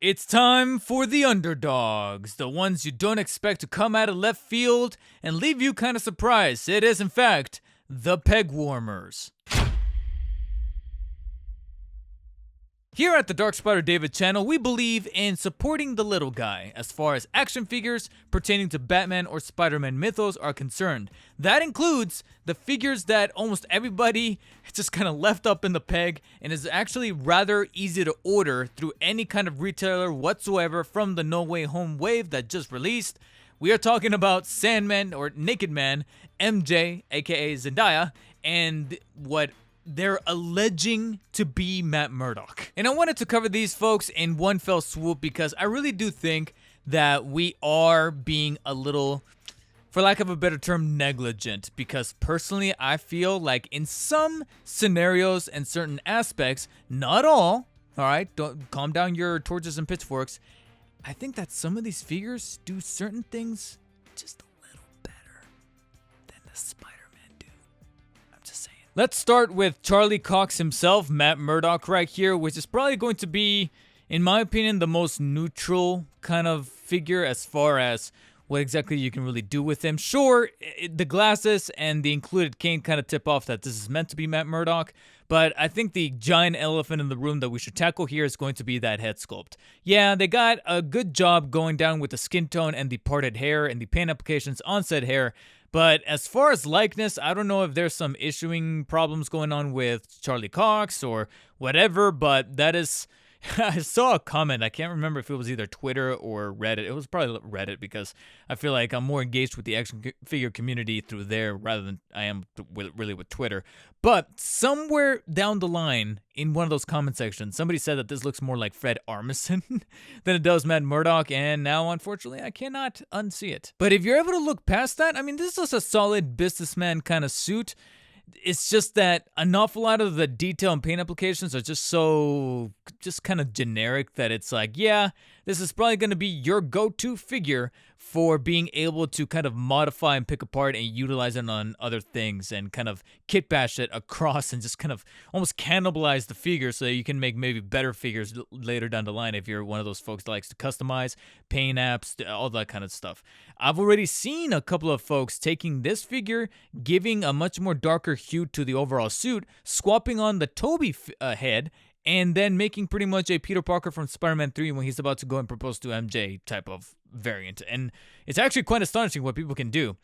It's time for the underdogs, the ones you don't expect to come out of left field and leave you kind of surprised. It is, in fact, the peg warmers. Here at the Dark Spider David channel, we believe in supporting the little guy as far as action figures pertaining to Batman or Spider-Man mythos are concerned. That includes the figures that almost everybody just kind of left up in the peg and is actually rather easy to order through any kind of retailer whatsoever from the No Way Home wave that just released. We are talking about Sandman or Naked Man, MJ, aka Zendaya, and what they're alleging to be Matt Murdock. And I wanted to cover these folks in one fell swoop because I really do think that we are being a little, for lack of a better term, negligent. Because personally, I feel like in some scenarios and certain aspects, not all right, don't calm down your torches and pitchforks. I think that some of these figures do certain things just a little better than the Spider-Man do. I'm just saying. Let's start with Charlie Cox himself, Matt Murdock right here, which is probably going to be, in my opinion, the most neutral kind of figure as far as what exactly you can really do with him. Sure, the glasses and the included cane kind of tip off that this is meant to be Matt Murdock, but I think the giant elephant in the room that we should tackle here is going to be that head sculpt. Yeah, they got a good job going down with the skin tone and the parted hair and the paint applications on said hair, but as far as likeness, I don't know if there's some issuing problems going on with Charlie Cox or whatever, but that is... I saw a comment. I can't remember if it was either Twitter or Reddit. It was probably Reddit because I feel like I'm more engaged with the action figure community through there rather than I am really with Twitter. But somewhere down the line in one of those comment sections, somebody said that this looks more like Fred Armisen than it does Matt Murdock, and now unfortunately I cannot unsee it. But if you're able to look past that, I mean, this is a solid businessman kind of suit. It's just that an awful lot of the detail and paint applications are just kind of generic that it's like, yeah, this is probably going to be your go-to figure for being able to kind of modify and pick apart and utilize it on other things and kind of kit bash it across and just kind of almost cannibalize the figure so that you can make maybe better figures later down the line if you're one of those folks that likes to customize, paint apps, all that kind of stuff. I've already seen a couple of folks taking this figure, giving a much more darker hue to the overall suit, swapping on the Toby head, and then making pretty much a Peter Parker from Spider-Man 3 when he's about to go and propose to MJ type of variant. And it's actually quite astonishing what people can do.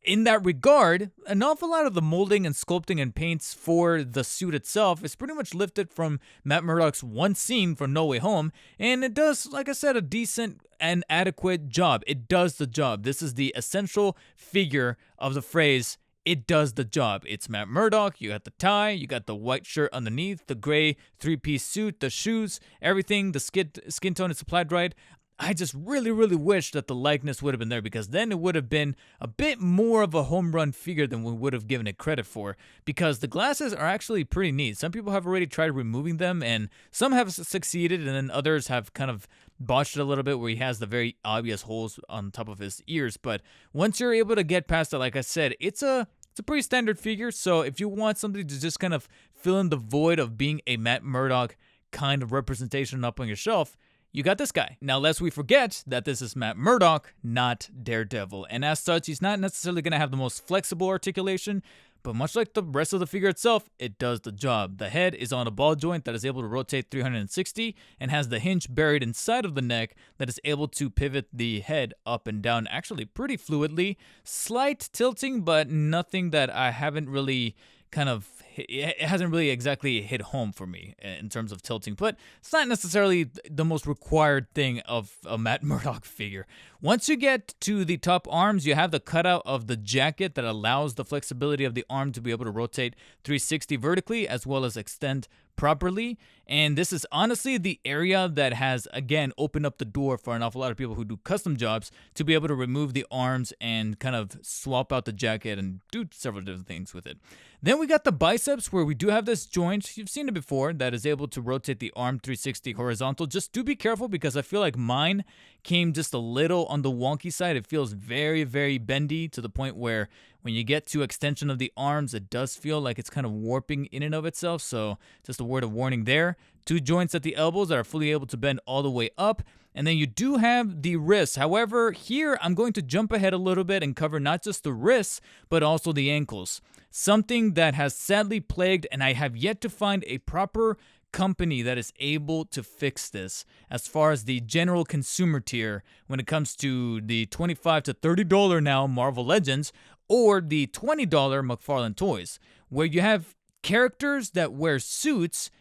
In that regard, an awful lot of the molding and sculpting and paints for the suit itself is pretty much lifted from Matt Murdock's one scene from No Way Home, and it does, like I said, a decent and adequate job. It does the job. This is the essential figure of the phrase, it does the job. It's Matt Murdock. You got the tie, you got the white shirt underneath, the gray three-piece suit, the shoes, everything, the skin tone is applied right. I just really wish that the likeness would have been there because then it would have been a bit more of a home run figure than we would have given it credit for because the glasses are actually pretty neat. Some people have already tried removing them and some have succeeded and then others have kind of botched it a little bit where he has the very obvious holes on top of his ears. But once you're able to get past it, like I said, it's a pretty standard figure. So if you want something to just kind of fill in the void of being a Matt Murdock kind of representation up on your shelf, you got this guy. Now, lest we forget that this is Matt Murdock, not Daredevil. And as such, he's not necessarily going to have the most flexible articulation, but much like the rest of the figure itself, it does the job. The head is on a ball joint that is able to rotate 360 and has the hinge buried inside of the neck that is able to pivot the head up and down actually pretty fluidly. Slight tilting, but nothing that I haven't really it hasn't really exactly hit home for me in terms of tilting, but it's not necessarily the most required thing of a Matt Murdock figure. Once you get to the top arms, you have the cutout of the jacket that allows the flexibility of the arm to be able to rotate 360 vertically as well as extend properly. And this is honestly the area that has, again, opened up the door for an awful lot of people who do custom jobs to be able to remove the arms and kind of swap out the jacket and do several different things with it. Then we got the biceps where we do have this joint, you've seen it before, that is able to rotate the arm 360 horizontal. Just do be careful because I feel like mine came just a little on the wonky side. It feels very bendy to the point where When you get to extension of the arms, it does feel like it's kind of warping in and of itself, so just a word of warning there. 2 joints at the elbows that are fully able to bend all the way up. And then you do have the wrists. However, here I'm going to jump ahead a little bit and cover not just the wrists, but also the ankles. Something that has sadly plagued, and I have yet to find a proper company that is able to fix this as far as the general consumer tier when it comes to the $25 to $30 now Marvel Legends or the $20 McFarlane toys, where you have characters that wear suits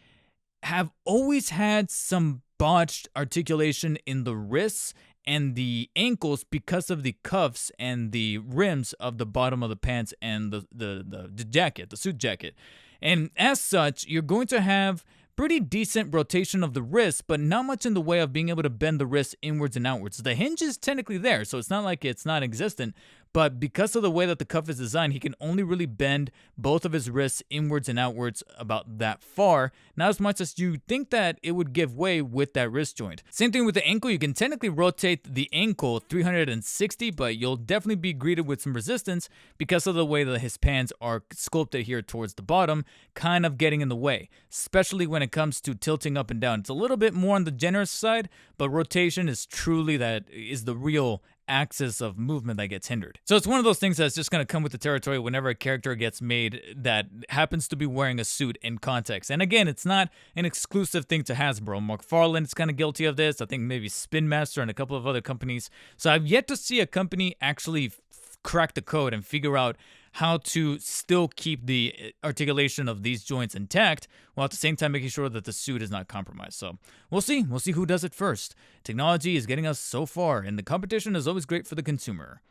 have always had some botched articulation in the wrists and the ankles because of the cuffs and the rims of the bottom of the pants and the jacket, the suit jacket. And as such, you're going to have pretty decent rotation of the wrist, but not much in the way of being able to bend the wrist inwards and outwards. The hinge is technically there, so it's not like it's not existent, but because of the way that the cuff is designed, he can only really bend both of his wrists inwards and outwards about that far, not as much as you think that it would give way with that wrist joint. Same thing with the ankle. You can technically rotate the ankle 360, but you'll definitely be greeted with some resistance because of the way that his pants are sculpted here towards the bottom, kind of getting in the way, especially when it comes to tilting up and down. It's a little bit more on the generous side, but rotation is truly the real axis of movement that gets hindered. So it's one of those things that's just going to come with the territory whenever a character gets made that happens to be wearing a suit in context. And again, it's not an exclusive thing to Hasbro. McFarlane is kind of guilty of this. I think maybe Spin Master and a couple of other companies. So I've yet to see a company actually crack the code and figure out how to still keep the articulation of these joints intact while at the same time making sure that the suit is not compromised. So we'll see. We'll see who does it first. Technology is getting us so far, and the competition is always great for the consumer.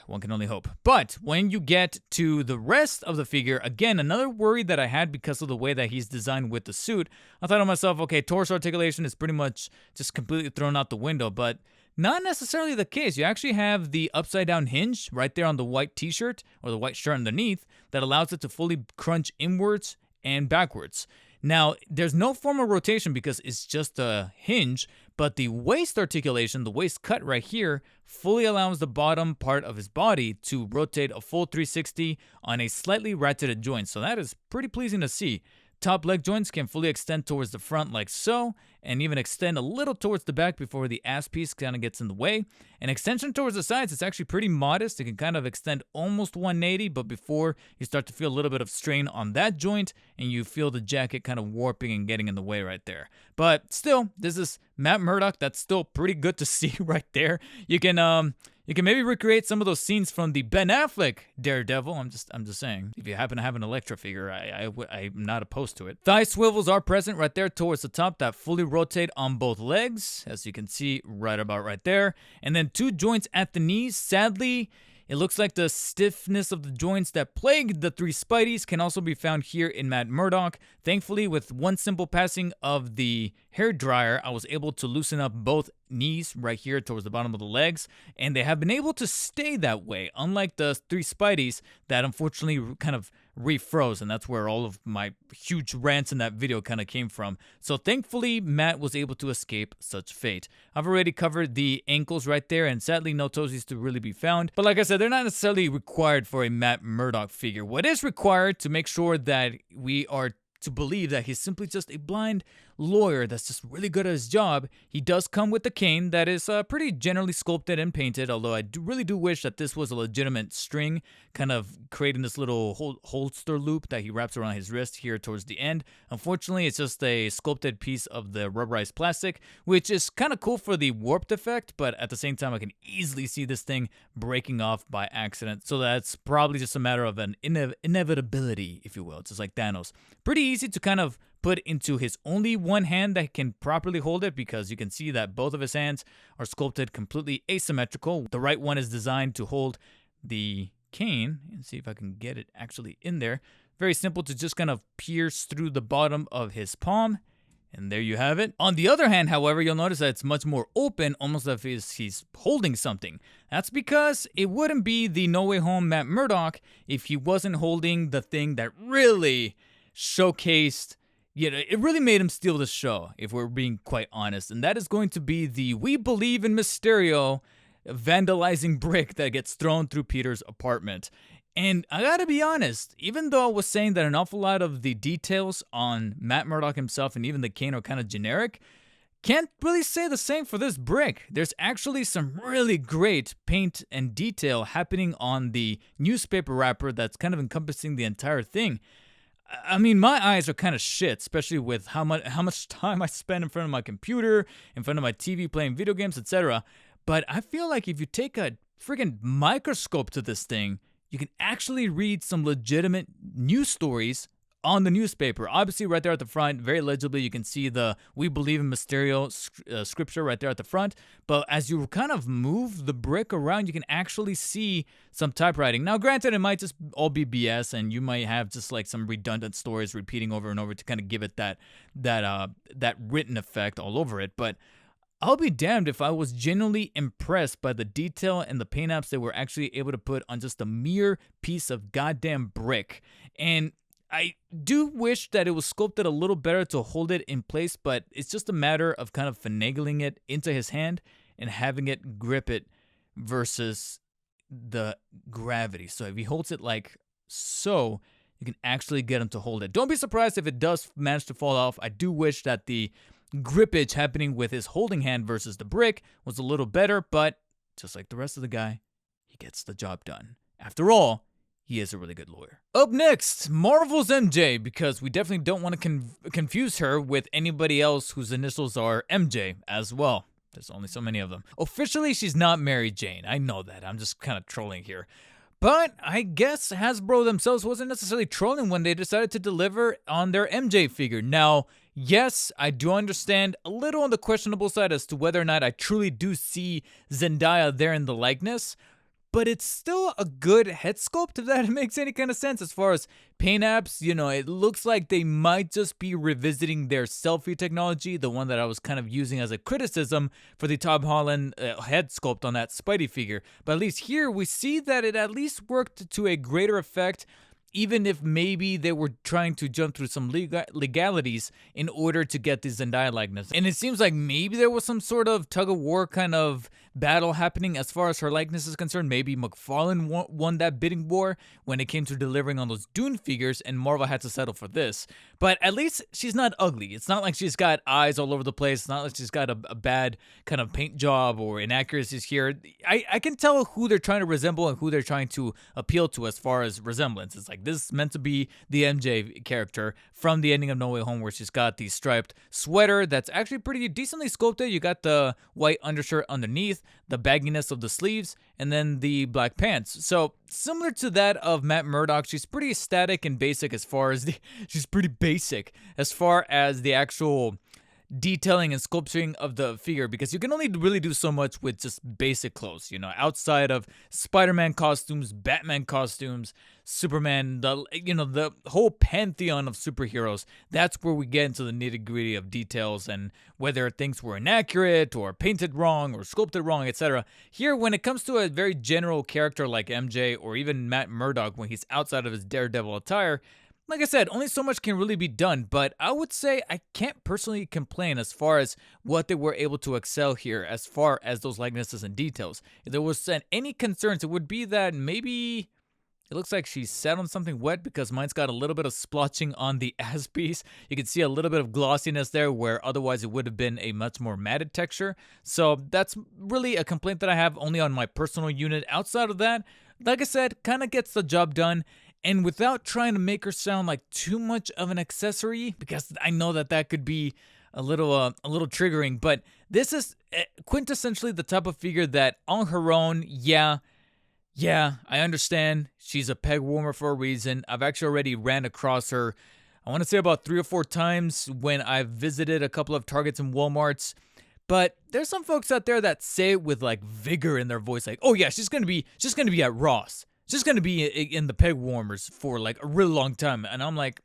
One can only hope. But when you get to the rest of the figure, again, another worry that I had because of the way that he's designed with the suit, I thought to myself, okay, torso articulation is pretty much just completely thrown out the window, but not necessarily the case. You actually have the upside down hinge right there on the white t-shirt or the white shirt underneath that allows it to fully crunch inwards and backwards. Now, there's no form of rotation because it's just a hinge, but the waist articulation, the waist cut right here, fully allows the bottom part of his body to rotate a full 360 on a slightly ratcheted joint. So that is pretty pleasing to see. Top leg joints can fully extend towards the front like so, and even extend a little towards the back before the ass piece kind of gets in the way. And extension towards the sides is actually pretty modest. It can kind of extend almost 180, but before you start to feel a little bit of strain on that joint, and you feel the jacket kind of warping and getting in the way right there. But still, this is Matt Murdock. That's still pretty good to see right there. You can maybe recreate some of those scenes from the Ben Affleck Daredevil. I'm just saying. If you happen to have an Elektra figure, I'm not opposed to it. Thigh swivels are present right there towards the top that fully rotate on both legs, as you can see right about right there. And then 2 joints at the knees. Sadly, it looks like the stiffness of the joints that plagued the 3 Spideys can also be found here in Matt Murdock. Thankfully, with one simple passing of the hair dryer, I was able to loosen up both knees right here towards the bottom of the legs, and they have been able to stay that way, unlike the 3 Spideys that unfortunately kind of refroze, and that's where all of my huge rants in that video kind of came from. So thankfully, Matt was able to escape such fate. I've already covered the ankles right there, and sadly, no toesies to really be found. But like I said, they're not necessarily required for a Matt Murdock figure. What is required to make sure that we are to believe that he's simply just a blind lawyer that's just really good at his job. He does come with a cane that is pretty generally sculpted and painted, although I really do wish that this was a legitimate string, kind of creating this little holster loop that he wraps around his wrist here towards the end. Unfortunately, it's just a sculpted piece of the rubberized plastic, which is kind of cool for the warped effect, but at the same time, I can easily see this thing breaking off by accident. So that's probably just a matter of an inevitability, if you will. It's just like Thanos. Pretty easy to kind of put into his only one hand that can properly hold it, because you can see that both of his hands are sculpted completely asymmetrical. The right one is designed to hold the cane, and see if I can get it actually in there. Very simple to just kind of pierce through the bottom of his palm, and there you have it. On the other hand, however, you'll notice that it's much more open, almost as if he's holding something. That's because it wouldn't be the No Way Home Matt Murdock if he wasn't holding the thing that really showcased, it really made him steal the show, if we're being quite honest. And that is going to be the We Believe in Mysterio vandalizing brick that gets thrown through Peter's apartment. And I gotta be honest, even though I was saying that an awful lot of the details on Matt Murdock himself and even the cane are kind of generic, can't really say the same for this brick. There's actually some really great paint and detail happening on the newspaper wrapper that's kind of encompassing the entire thing. I mean, my eyes are kind of shit, especially with how much time I spend in front of my computer, in front of my TV playing video games, etc. But I feel like if you take a freaking microscope to this thing, you can actually read some legitimate news stories on the newspaper. Obviously, right there at the front, very legibly, you can see the "We Believe in Mysterio" scripture right there at the front. But as you kind of move the brick around, you can actually see some typewriting. Now, granted, it might just all be BS, and you might have just like some redundant stories repeating over and over to kind of give it that written effect all over it. But I'll be damned if I was genuinely impressed by the detail and the paint apps they were actually able to put on just a mere piece of goddamn brick. And I do wish that it was sculpted a little better to hold it in place, but it's just a matter of kind of finagling it into his hand and having it grip it versus the gravity. So if he holds it like so, you can actually get him to hold it. Don't be surprised if it does manage to fall off. I do wish that the grippage happening with his holding hand versus the brick was a little better, but just like the rest of the guy, he gets the job done. After all, he is a really good lawyer. Up next, Marvel's MJ, because we definitely don't want to confuse her with anybody else whose initials are MJ as well. There's only so many of them. Officially, she's not Mary Jane. I know that. I'm just kind of trolling here. But I guess Hasbro themselves wasn't necessarily trolling when they decided to deliver on their MJ figure. Now, yes, I do understand a little on the questionable side as to whether or not I truly do see Zendaya there in the likeness, but it's still a good head sculpt, if that makes any kind of sense. As far as paint apps, it looks like they might just be revisiting their selfie technology, the one that I was kind of using as a criticism for the Tom Holland head sculpt on that Spidey figure. But at least here, we see that it at least worked to a greater effect, even if maybe they were trying to jump through some legalities in order to get the Zendaya likeness. And it seems like maybe there was some sort of tug-of-war kind of battle happening as far as her likeness is concerned. Maybe McFarlane won that bidding war when it came to delivering on those Dune figures, and Marvel had to settle for this. But at least she's not ugly. It's not like she's got eyes all over the place. It's not like she's got a bad kind of paint job or inaccuracies here. I can tell who they're trying to resemble and who they're trying to appeal to as far as resemblance. It's like, this is meant to be the MJ character from the ending of No Way Home, where she's got the striped sweater that's actually pretty decently sculpted. You got the white undershirt underneath, the bagginess of the sleeves, and then the black pants. So similar to that of Matt Murdock, she's pretty static and basic as far as she's pretty basic as far as the actual detailing and sculpturing of the figure, because you can only really do so much with just basic clothes, outside of Spider-Man costumes, Batman costumes, Superman, the whole pantheon of superheroes. That's where we get into the nitty-gritty of details and whether things were inaccurate or painted wrong or sculpted wrong, etc. Here, when it comes to a very general character like MJ or even Matt Murdock when he's outside of his Daredevil attire, like I said, only so much can really be done, but I would say I can't personally complain as far as what they were able to excel here as far as those likenesses and details. If there was any concerns, it would be that maybe it looks like she sat on something wet, because mine's got a little bit of splotching on the ass piece. You can see a little bit of glossiness there where otherwise it would have been a much more matted texture. So that's really a complaint that I have only on my personal unit. Outside of that, like I said, kind of gets the job done. And without trying to make her sound like too much of an accessory, because I know that could be a little triggering, but this is quintessentially the type of figure that on her own, yeah, I understand. She's a peg warmer for a reason. I've actually already ran across her, I want to say about 3 or 4 times when I've visited a couple of Targets and Walmarts. But there's some folks out there that say it with like vigor in their voice, like, oh yeah, she's gonna be at Ross. She's going to be in the peg warmers for like a really long time. And I'm like,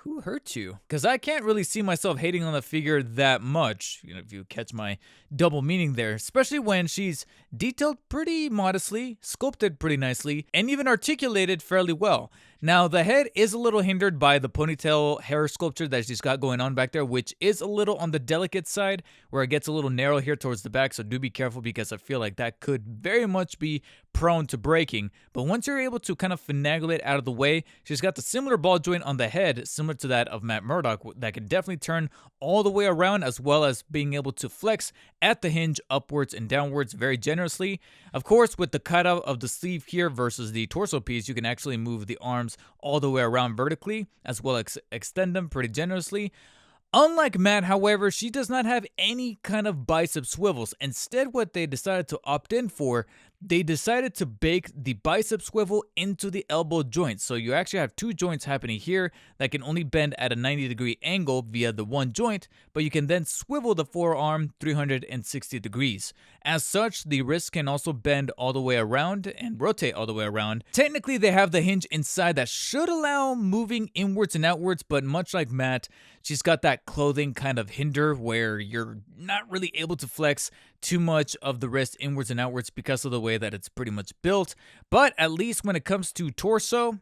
who hurt you? Because I can't really see myself hating on the figure that much, if you catch my double meaning there, especially when she's detailed pretty modestly, sculpted pretty nicely, and even articulated fairly well. Now, the head is a little hindered by the ponytail hair sculpture that she's got going on back there, which is a little on the delicate side, where it gets a little narrow here towards the back, so do be careful because I feel like that could very much be prone to breaking. But once you're able to kind of finagle it out of the way, she's got the similar ball joint on the head, similar to that of Matt Murdock, that can definitely turn all the way around, as well as being able to flex at the hinge upwards and downwards very generously. Of course, with the cutout of the sleeve here versus the torso piece, you can actually move the arms all the way around vertically, as well as extend them pretty generously. Unlike Matt, however, she does not have any kind of bicep swivels. Instead, what they decided to opt in for, they decided to bake the bicep swivel into the elbow joint. So you actually have two joints happening here that can only bend at a 90-degree angle via the one joint, but you can then swivel the forearm 360 degrees. As such, the wrist can also bend all the way around and rotate all the way around. Technically, they have the hinge inside that should allow moving inwards and outwards, but much like Matt, she's got that clothing kind of hinder where you're not really able to flex too much of the wrist inwards and outwards because of the way that it's pretty much built. But at least when it comes to torso,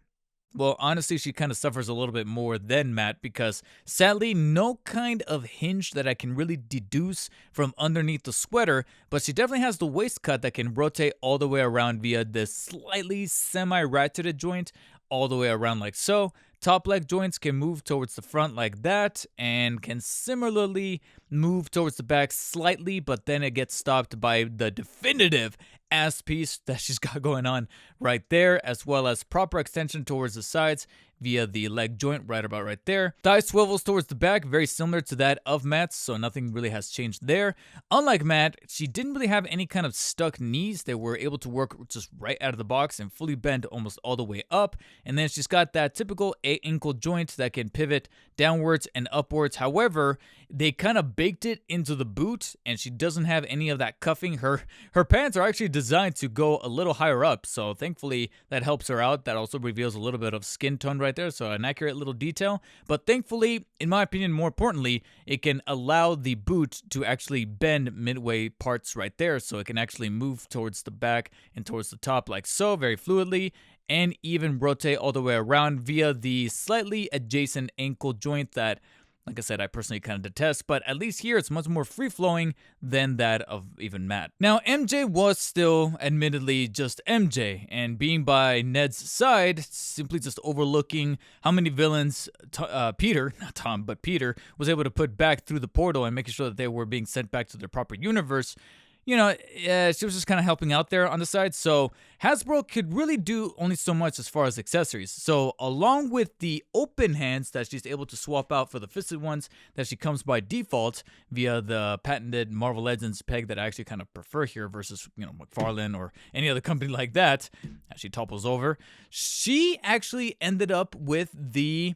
well, honestly, she kind of suffers a little bit more than Matt because sadly, no kind of hinge that I can really deduce from underneath the sweater, but she definitely has the waist cut that can rotate all the way around via this slightly semi-ratcheted joint all the way around like so. Top leg joints can move towards the front like that and can similarly move towards the back slightly, but then it gets stopped by the definitive ass piece that she's got going on right there, as well as proper extension towards the sides via the leg joint right about right there. Thigh swivels towards the back, very similar to that of Matt's, so nothing really has changed there. Unlike Matt, she didn't really have any kind of stuck knees. They were able to work just right out of the box and fully bend almost all the way up. And then she's got that typical ankle joint that can pivot downwards and upwards. However, they kind of baked it into the boot, and she doesn't have any of that cuffing. Her pants are actually designed to go a little higher up, so thankfully that helps her out. That also reveals a little bit of skin tone right there, so an accurate little detail. But thankfully, in my opinion, more importantly, it can allow the boot to actually bend midway parts right there, so it can actually move towards the back and towards the top like so, very fluidly, and even rotate all the way around via the slightly adjacent ankle joint that, like I said, I personally kind of detest, but at least here it's much more free-flowing than that of even Matt. Now, MJ was still admittedly just MJ, and being by Ned's side, simply just overlooking how many villains Peter, not Tom, but Peter, was able to put back through the portal and making sure that they were being sent back to their proper universe. She was just kind of helping out there on the side. So Hasbro could really do only so much as far as accessories. So along with the open hands that she's able to swap out for the fisted ones that she comes by default via the patented Marvel Legends peg that I actually kind of prefer here versus, McFarlane or any other company like that, as she topples over, she actually ended up with the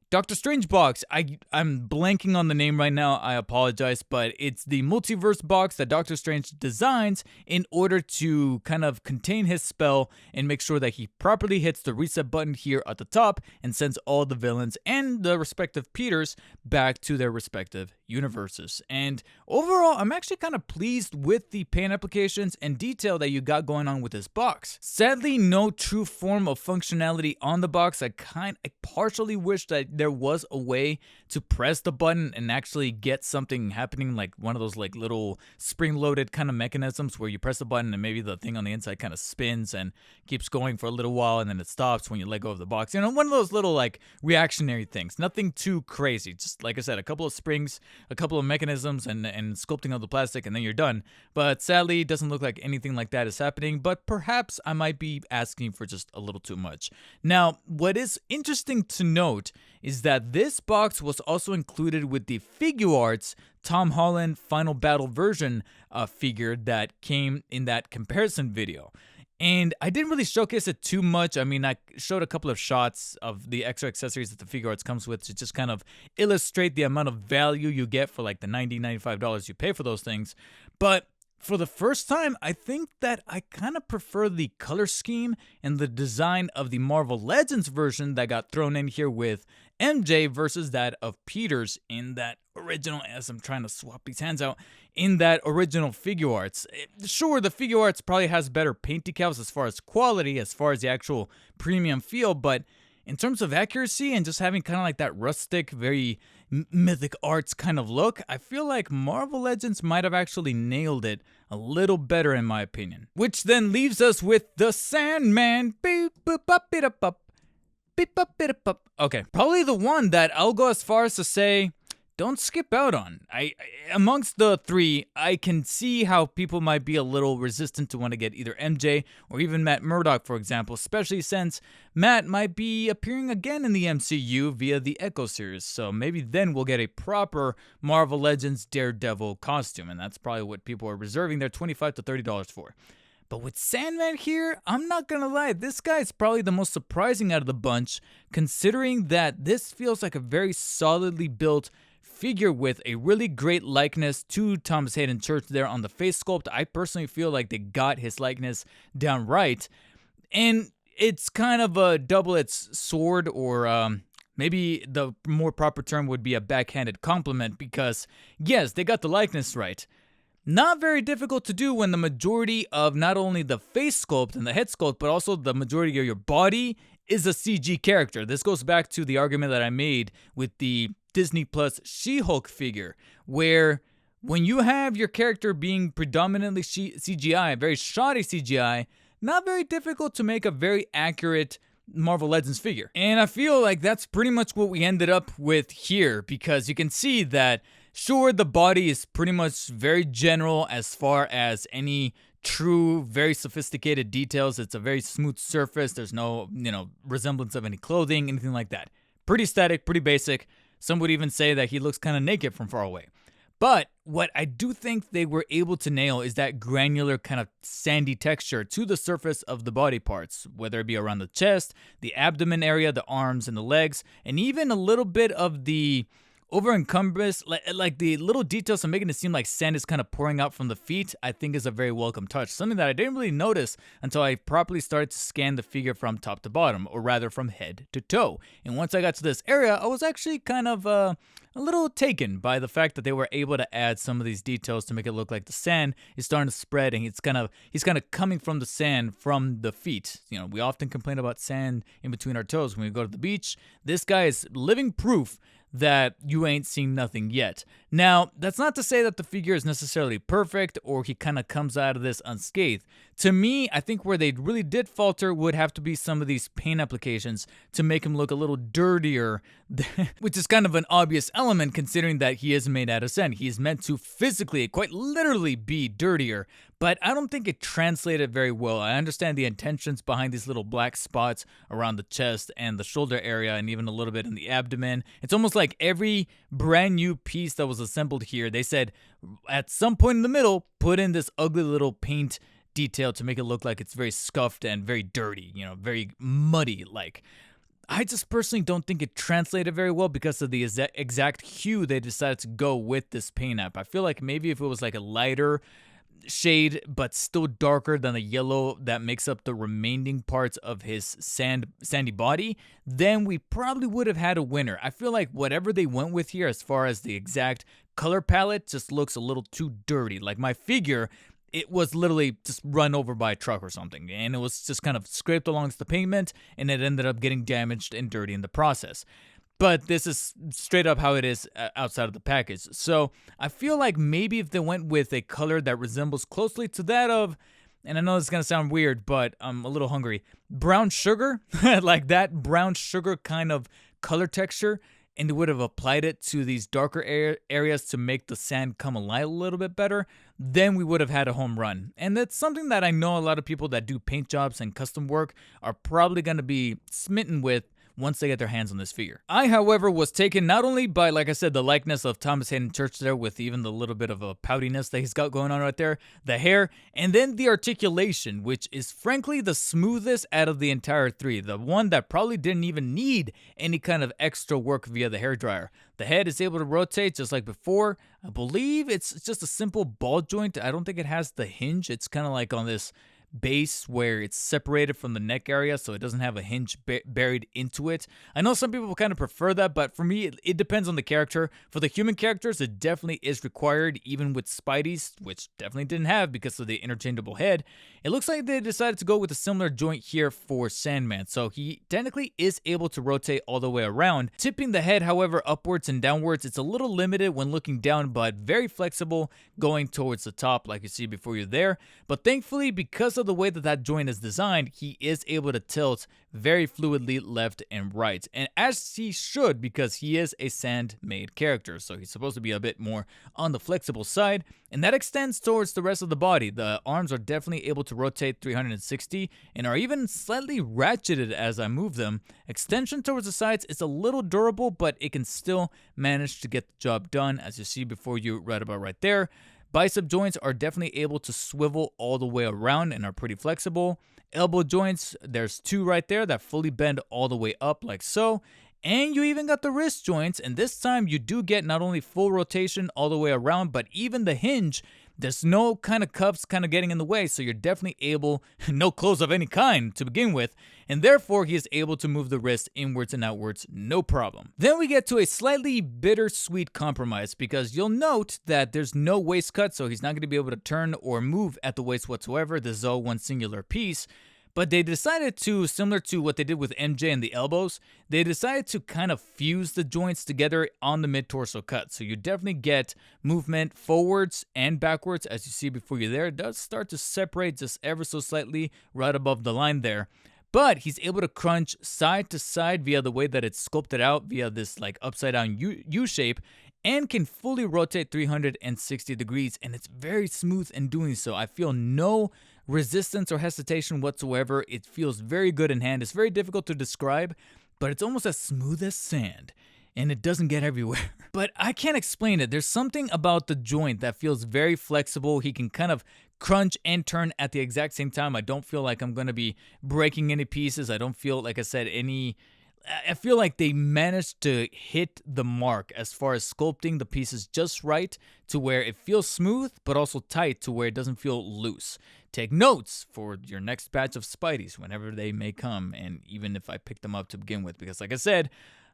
Doctor Strange box. I'm blanking on the name right now, I apologize, but it's the multiverse box that Doctor Strange designs in order to kind of contain his spell and make sure that he properly hits the reset button here at the top and sends all the villains and the respective Peters back to their respective universes. And overall, I'm actually kind of pleased with the paint applications and detail that you got going on with this box. Sadly, no true form of functionality on the box. I partially wish that there was a way to press the button and actually get something happening, like one of those like little spring-loaded kind of mechanisms where you press the button and maybe the thing on the inside kind of spins and keeps going for a little while and then it stops when you let go of the box. One of those little like reactionary things. Nothing too crazy. Just like I said, a couple of springs, a couple of mechanisms, and sculpting of the plastic, and then you're done. But sadly, it doesn't look like anything like that is happening, but perhaps I might be asking for just a little too much. Now, what is interesting to note is that this box was also included with the Figuarts Tom Holland Final Battle version figure that came in that comparison video. And I didn't really showcase it too much. I mean, I showed a couple of shots of the extra accessories that the Figuarts comes with to just kind of illustrate the amount of value you get for like the $90, $95 you pay for those things. But for the first time, I think that I kind of prefer the color scheme and the design of the Marvel Legends version that got thrown in here with MJ versus that of Peters in that original, as I'm trying to swap these hands out, in that original figure arts. Sure, the figure arts probably has better paint decals as far as quality, as far as the actual premium feel, but in terms of accuracy and just having kind of like that rustic, very mythic arts kind of look, I feel like Marvel Legends might have actually nailed it a little better in my opinion. Which then leaves us with the Sandman. Okay, probably the one that I'll go as far as to say don't skip out on. Amongst the three, I can see how people might be a little resistant to want to get either MJ or even Matt Murdock, for example, especially since Matt might be appearing again in the MCU via the Echo series, so maybe then we'll get a proper Marvel Legends Daredevil costume, and that's probably what people are reserving their $25 to $30 for. But with Sandman here, I'm not gonna lie, this guy is probably the most surprising out of the bunch, considering that this feels like a very solidly built figure with a really great likeness to Thomas Hayden Church there on the face sculpt. I personally feel like they got his likeness down right. And it's kind of a double-edged sword, or maybe the more proper term would be a backhanded compliment, because yes, they got the likeness right. Not very difficult to do when the majority of not only the face sculpt and the head sculpt, but also the majority of your body is a CG character. This goes back to the argument that I made with the Disney Plus She-Hulk figure, where when you have your character being predominantly CGI, very shoddy CGI, not very difficult to make a very accurate Marvel Legends figure. And I feel like that's pretty much what we ended up with here, because you can see that, sure, the body is pretty much very general as far as any true, very sophisticated details. It's a very smooth surface. There's no, resemblance of any clothing, anything like that. Pretty static, pretty basic. Some would even say that he looks kind of naked from far away. But what I do think they were able to nail is that granular kind of sandy texture to the surface of the body parts, whether it be around the chest, the abdomen area, the arms, and the legs, and even a little bit of the over-encumbrous, like the little details of making it seem like sand is kind of pouring out from the feet, I think is a very welcome touch. Something that I didn't really notice until I properly started to scan the figure from top to bottom, or rather from head to toe. And once I got to this area, I was actually kind of a little taken by the fact that they were able to add some of these details to make it look like the sand is starting to spread, and he's kind of coming from the sand from the feet. We often complain about sand in between our toes when we go to the beach. This guy is living proof that you ain't seen nothing yet. Now, that's not to say that the figure is necessarily perfect or he kind of comes out of this unscathed. To me, I think where they really did falter would have to be some of these paint applications to make him look a little dirtier, which is kind of an obvious element considering that he is made out of sand. He is meant to physically, quite literally, be dirtier, but I don't think it translated very well. I understand the intentions behind these little black spots around the chest and the shoulder area, and even a little bit in the abdomen. It's almost like every brand new piece that was assembled here, they said at some point in the middle, put in this ugly little paint detail to make it look like it's very scuffed and very dirty, very muddy like. I just personally don't think it translated very well because of the exact hue they decided to go with this paint app. I feel like maybe if it was like a lighter shade but still darker than the yellow that makes up the remaining parts of his sandy body, then we probably would have had a winner. I feel like whatever they went with here as far as the exact color palette just looks a little too dirty. Like my figure, it was literally just run over by a truck or something, and it was just kind of scraped along the pavement, and it ended up getting damaged and dirty in the process. But this is straight up how it is outside of the package. So I feel like maybe if they went with a color that resembles closely to that of, and I know this is going to sound weird, but I'm a little hungry, brown sugar, like that brown sugar kind of color texture, and they would have applied it to these darker areas to make the sand come alive a little bit better, then we would have had a home run. And that's something that I know a lot of people that do paint jobs and custom work are probably going to be smitten with once they get their hands on this figure. I, however, was taken not only by, like I said, the likeness of Thomas Hayden Church there with even the little bit of a poutiness that he's got going on right there, the hair, and then the articulation, which is frankly the smoothest out of the entire three. The one that probably didn't even need any kind of extra work via the hairdryer. The head is able to rotate just like before. I believe it's just a simple ball joint. I don't think it has the hinge. It's kind of like on this base where it's separated from the neck area, so it doesn't have a hinge buried into it. I know some people kind of prefer that, but for me, it depends on the character. For the human characters, it definitely is required, even with Spidey's, which definitely didn't have because of the interchangeable head. It looks like they decided to go with a similar joint here for Sandman, so he technically is able to rotate all the way around. Tipping the head, however, upwards and downwards, it's a little limited when looking down, but very flexible going towards the top like you see before you there. But thankfully, because of the way that that joint is designed, he is able to tilt very fluidly left and right, and as he should, because he is a sand-made character, so he's supposed to be a bit more on the flexible side, and that extends towards the rest of the body. The arms are definitely able to rotate 360 and are even slightly ratcheted as I move them. Extension towards the sides is a little durable, but it can still manage to get the job done, as you see before you right about right there. Bicep joints are definitely able to swivel all the way around and are pretty flexible. Elbow joints, there's two right there that fully bend all the way up like so. And you even got the wrist joints, and this time you do get not only full rotation all the way around, but even the hinge. There's no kind of cuffs kind of getting in the way, so you're definitely able, no clothes of any kind to begin with, and therefore he is able to move the wrist inwards and outwards, no problem. Then we get to a slightly bittersweet compromise, because you'll note that there's no waist cut, so he's not going to be able to turn or move at the waist whatsoever. This is all one singular piece. But they decided to, similar to what they did with MJ and the elbows, they decided to kind of fuse the joints together on the mid-torso cut. So you definitely get movement forwards and backwards, as you see before you there. It does start to separate just ever so slightly right above the line there. But he's able to crunch side to side via the way that it's sculpted out via this like upside down U shape, and can fully rotate 360 degrees, and it's very smooth in doing so. I feel no resistance or hesitation whatsoever. It feels very good in hand. It's very difficult to describe, but it's almost as smooth as sand, and it doesn't get everywhere. But I can't explain it. There's something about the joint that feels very flexible. He can kind of crunch and turn at the exact same time. I don't feel like I'm going to be breaking any pieces. I don't feel, like I said, I feel like they managed to hit the mark as far as sculpting the pieces just right to where it feels smooth, but also tight to where it doesn't feel loose. Take notes for your next batch of Spideys whenever they may come, and even if I pick them up to begin with, because like I said,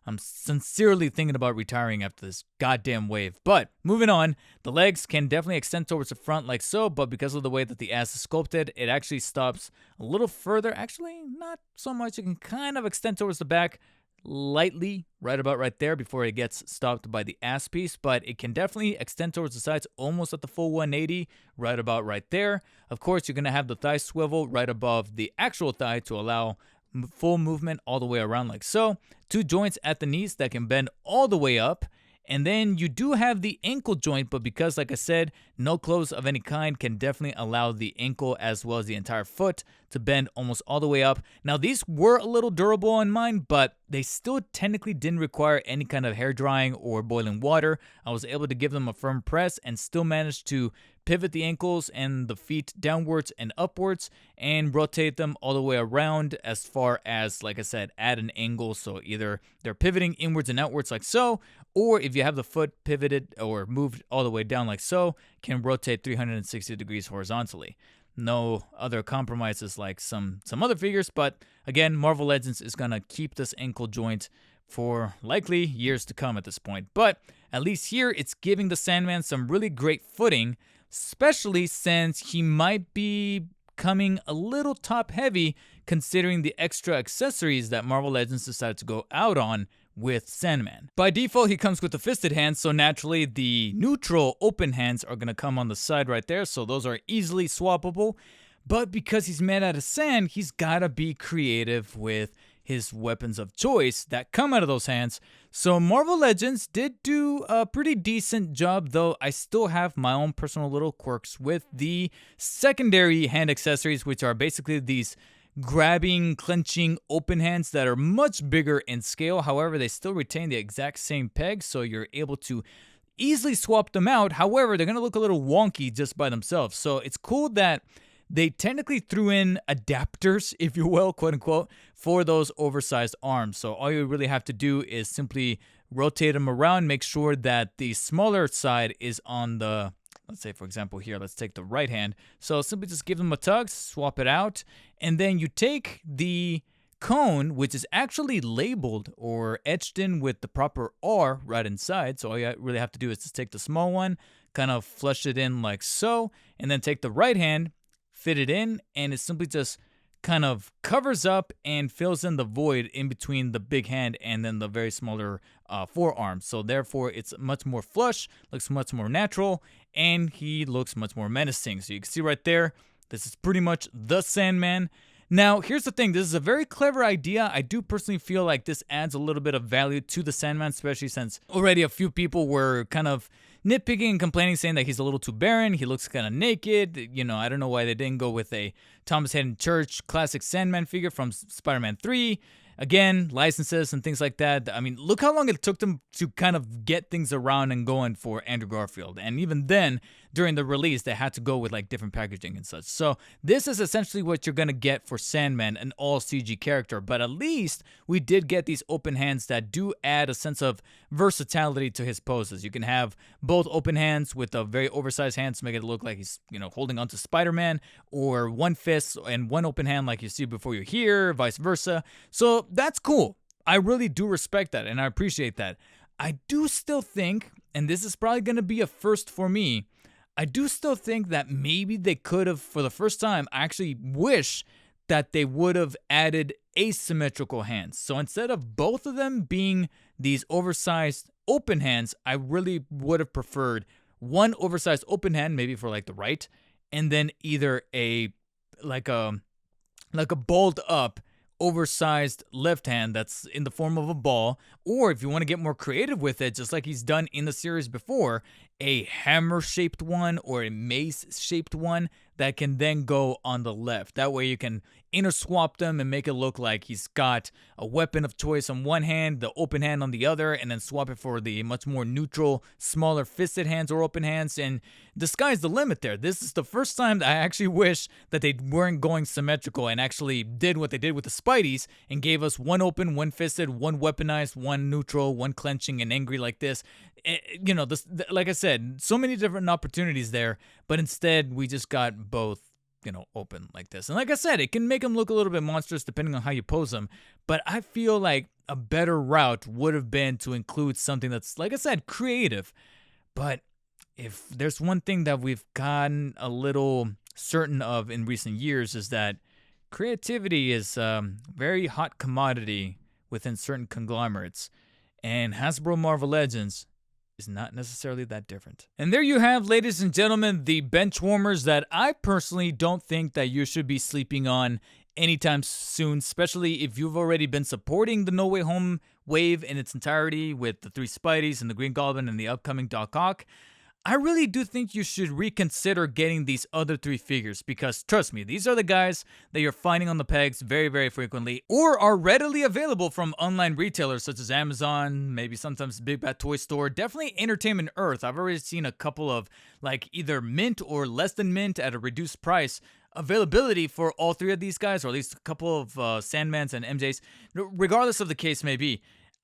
I'm sincerely thinking about retiring after this goddamn wave. But moving on, the legs can definitely extend towards the front like so, but because of the way that the ass is sculpted, it actually stops a little further. Actually, not so much. It can kind of extend towards the back lightly, right about right there before it gets stopped by the ass piece, but it can definitely extend towards the sides almost at the full 180, right about right there. Of course, you're going to have the thigh swivel right above the actual thigh to allow full movement all the way around like so. Two joints at the knees that can bend all the way up. And then you do have the ankle joint, but because, like I said, no clothes of any kind can definitely allow the ankle as well as the entire foot to bend almost all the way up. Now, these were a little durable on mine, but they still technically didn't require any kind of hair drying or boiling water. I was able to give them a firm press and still managed to pivot the ankles and the feet downwards and upwards and rotate them all the way around as far as, like I said, at an angle. So either they're pivoting inwards and outwards like so, or if you have the foot pivoted or moved all the way down like so, can rotate 360 degrees horizontally. No other compromises like some other figures, but again, Marvel Legends is going to keep this ankle joint for likely years to come at this point. But at least here, it's giving the Sandman some really great footing, especially since he might be coming a little top heavy considering the extra accessories that Marvel Legends decided to go out on with Sandman. By default, he comes with the fisted hands, so naturally the neutral open hands are going to come on the side right there, so those are easily swappable. But because he's made out of sand, he's got to be creative with his weapons of choice that come out of those hands. So Marvel Legends did do a pretty decent job, though I still have my own personal little quirks with the secondary hand accessories, which are basically these grabbing, clenching, open hands that are much bigger in scale. However, they still retain the exact same peg, so you're able to easily swap them out. However, they're going to look a little wonky just by themselves. So it's cool that they technically threw in adapters, if you will, quote unquote, for those oversized arms. So all you really have to do is simply rotate them around, make sure that the smaller side is on the let's say, for example, here, let's take the right hand. So simply just give them a tug, swap it out, and then you take the cone, which is actually labeled or etched in with the proper R right inside. So all you really have to do is just take the small one, kind of flush it in like so, and then take the right hand, fit it in, and it simply just kind of covers up and fills in the void in between the big hand and then the very smaller forearm. So therefore, it's much more flush, looks much more natural, and he looks much more menacing. So you can see right there, this is pretty much the Sandman. Now, here's the thing. This is a very clever idea. I do personally feel like this adds a little bit of value to the Sandman, especially since already a few people were kind of nitpicking and complaining, saying that he's a little too barren. He looks kind of naked. You know, I don't know why they didn't go with a Thomas Hayden Church classic Sandman figure from Spider-Man 3. Again, licenses and things like that. I mean, look how long it took them to kind of get things around and going for Andrew Garfield. And even then, during the release, they had to go with like different packaging and such. So this is essentially what you're going to get for Sandman, an all CG character. But at least we did get these open hands that do add a sense of versatility to his poses. You can have both open hands with a very oversized hand to make it look like he's, you know, holding onto Spider-Man, or one fist and one open hand like you see before you here, vice versa. So that's cool. I really do respect that and I appreciate that. I do still think, and this is probably going to be a first for me, I do still think that maybe they could have, for the first time, I actually wish that they would have added asymmetrical hands. So instead of both of them being these oversized open hands, I really would have preferred one oversized open hand, maybe for like the right, and then either a balled up oversized left hand that's in the form of a ball, or if you want to get more creative with it, just like he's done in the series before, a hammer shaped one or a mace shaped one that can then go on the left. That way you can interswap them and make it look like he's got a weapon of choice on one hand, the open hand on the other, and then swap it for the much more neutral, smaller fisted hands or open hands, and the sky's the limit there. This is the first time that I actually wish that they weren't going symmetrical and actually did what they did with the Spideys and gave us one open, one fisted, one weaponized, one neutral, one clenching and angry like this. You know, like I said, so many different opportunities there, but instead we just got both, you know, open like this. And like I said, it can make them look a little bit monstrous depending on how you pose them, but I feel like a better route would have been to include something that's, like I said, creative. But if there's one thing that we've gotten a little certain of in recent years, is that creativity is a very hot commodity within certain conglomerates, and Hasbro Marvel Legends is not necessarily that different. And there you have, ladies and gentlemen, the bench warmers that I personally don't think that you should be sleeping on anytime soon, especially if you've already been supporting the No Way Home wave in its entirety with the 3 Spideys and the Green Goblin and the upcoming Doc Ock. I really do think you should reconsider getting these other 3 figures, because trust me, these are the guys that you're finding on the pegs very, very frequently, or are readily available from online retailers such as Amazon, maybe sometimes Big Bad Toy Store, definitely Entertainment Earth. I've already seen a couple of like either mint or less than mint at a reduced price availability for all 3 of these guys, or at least a couple of Sandmans and MJs, regardless of the case may be.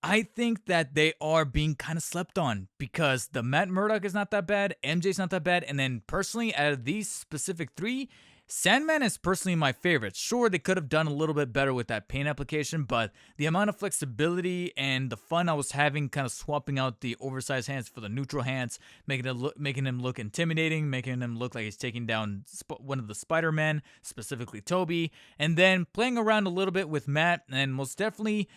I think that they are being kind of slept on, because the Matt Murdock is not that bad, MJ's not that bad, and then personally, out of these specific 3, Sandman is personally my favorite. Sure, they could have done a little bit better with that paint application, but the amount of flexibility and the fun I was having kind of swapping out the oversized hands for the neutral hands, making him look intimidating, making him look like he's taking down one of the Spider-Men, specifically Toby, and then playing around a little bit with Matt, and most definitely,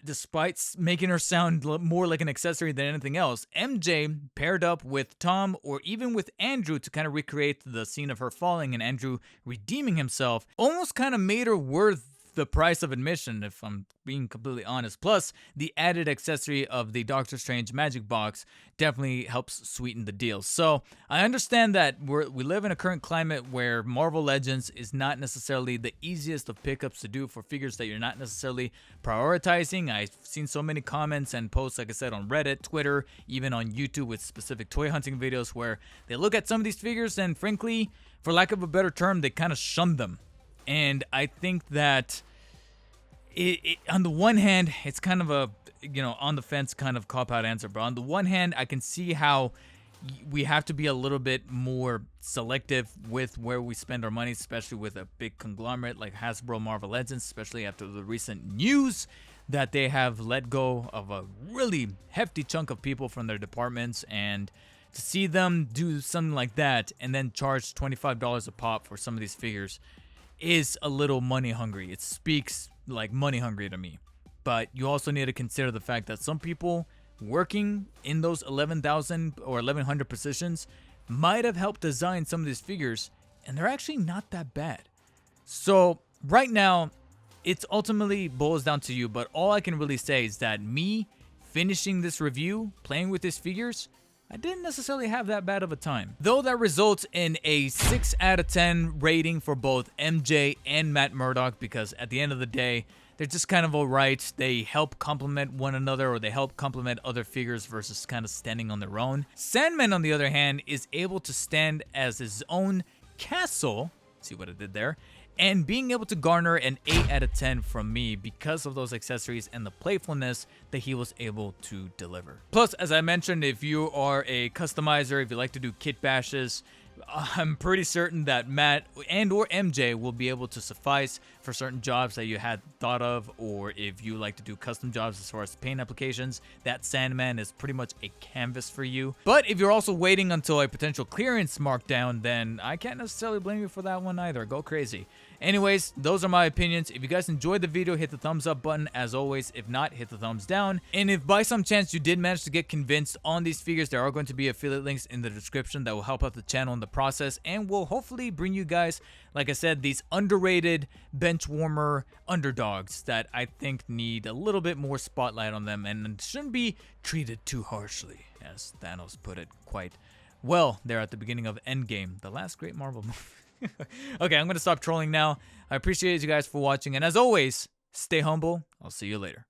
despite making her sound more like an accessory than anything else, MJ paired up with Tom or even with Andrew to kind of recreate the scene of her falling and Andrew redeeming himself, almost kind of made her worth the price of admission, if I'm being completely honest. Plus, the added accessory of the Doctor Strange magic box definitely helps sweeten the deal. So I understand that we live in a current climate where Marvel Legends is not necessarily the easiest of pickups to do for figures that you're not necessarily prioritizing. I've seen so many comments and posts, like I said, on Reddit, Twitter, even on YouTube with specific toy hunting videos where they look at some of these figures and frankly, for lack of a better term, they kind of shun them. And I think that on the one hand, it's kind of a, on the fence kind of cop-out answer, but on the one hand, I can see how we have to be a little bit more selective with where we spend our money, especially with a big conglomerate like Hasbro Marvel Legends, especially after the recent news that they have let go of a really hefty chunk of people from their departments. And to see them do something like that and then charge $25 a pop for some of these figures is a little money hungry. It speaks like money hungry to me. But you also need to consider the fact that some people working in those 11,000 or 1,100 positions might have helped design some of these figures, and they're actually not that bad. So right now, it's ultimately boils down to you, but all I can really say is that me finishing this review, playing with these figures, I didn't necessarily have that bad of a time. Though that results in a 6 out of 10 rating for both MJ and Matt Murdock, because at the end of the day, they're just kind of alright. They help complement one another, or they help complement other figures versus kind of standing on their own. Sandman, on the other hand, is able to stand as his own castle. See what I did there? And being able to garner an 8 out of 10 from me because of those accessories and the playfulness that he was able to deliver. Plus, as I mentioned, if you are a customizer, if you like to do kit bashes, I'm pretty certain that Matt and or MJ will be able to suffice for certain jobs that you had thought of, or if you like to do custom jobs as far as paint applications, that Sandman is pretty much a canvas for you. But if you're also waiting until a potential clearance markdown, then I can't necessarily blame you for that one either. Go crazy. Anyways, those are my opinions. If you guys enjoyed the video, hit the thumbs up button as always. If not, hit the thumbs down. And if by some chance you did manage to get convinced on these figures, there are going to be affiliate links in the description that will help out the channel in the process and will hopefully bring you guys, like I said, these underrated bench warmer underdogs that I think need a little bit more spotlight on them and shouldn't be treated too harshly, as Thanos put it quite well there at the beginning of Endgame, the last great Marvel movie. Okay, I'm going to stop trolling now. I appreciate you guys for watching, and as always, stay humble. I'll see you later.